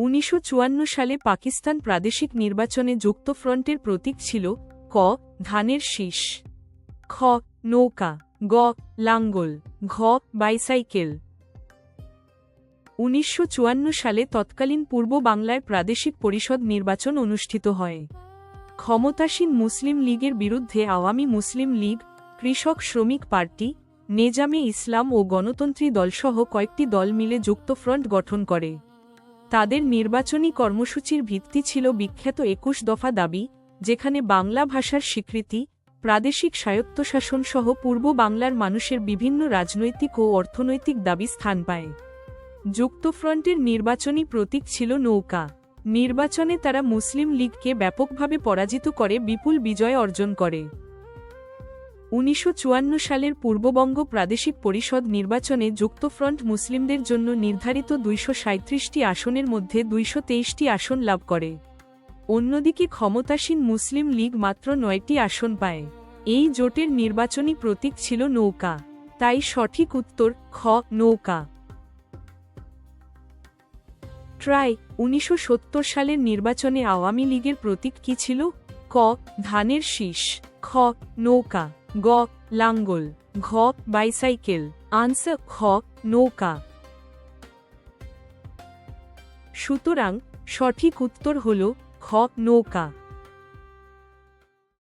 1954 সালে পাকিস্তান প্রাদেশিক নির্বাচনে যুক্তফ্রন্টের প্রতীক ছিল ক ধানের শীষ, খ নৌকা, গ লাঙ্গল, ঘ বাইসাইকেল। 1954 সালে তৎকালীন পূর্ব বাংলায় প্রাদেশিক পরিষদ নির্বাচন অনুষ্ঠিত হয়। ক্ষমতাসীন মুসলিম লীগের বিরুদ্ধে আওয়ামী মুসলিম লীগ, কৃষক শ্রমিক পার্টি, নেজামে ইসলাম ও গণতন্ত্রী দলসহ কয়েকটি দল মিলে যুক্তফ্রন্ট গঠন করে। তাদের নির্বাচনী কর্মসূচির ভিত্তি ছিল বিখ্যাত 21 দফা দাবি, যেখানে বাংলা ভাষার স্বীকৃতি, প্রাদেশিক স্বায়ত্তশাসন সহ পূর্ব বাংলার মানুষের বিভিন্ন রাজনৈতিক ও অর্থনৈতিক দাবি স্থান পায়। যুক্তফ্রন্টের নির্বাচনী প্রতীক ছিল নৌকা। নির্বাচনে তারা মুসলিম লীগকে ব্যাপকভাবে পরাজিত করে বিপুল বিজয় অর্জন করে। 1954 সালের পূর্ববঙ্গ প্রাদেশিক পরিষদ নির্বাচনে যুক্তফ্রন্ট মুসলিমদের জন্য নির্ধারিত 237টি আসনের মধ্যে 223টি আসন লাভ করে। অন্যদিকে ক্ষমতাসীন মুসলিম লীগ মাত্র 9টি আসন পায়। এই জোটের নির্বাচনী প্রতীক ছিল নৌকা, তাই সঠিক উত্তর খ নৌকা। ট্রাই 1970 সালের নির্বাচনে আওয়ামী লীগের প্রতীক কি ছিল? ক ধানের শীষ, খ নৌকা, গ লাঙ্গল, ঘ বাইসাইকেল। আনসার খ নৌকা। সুতরাং সঠিক উত্তর হল খ নৌকা।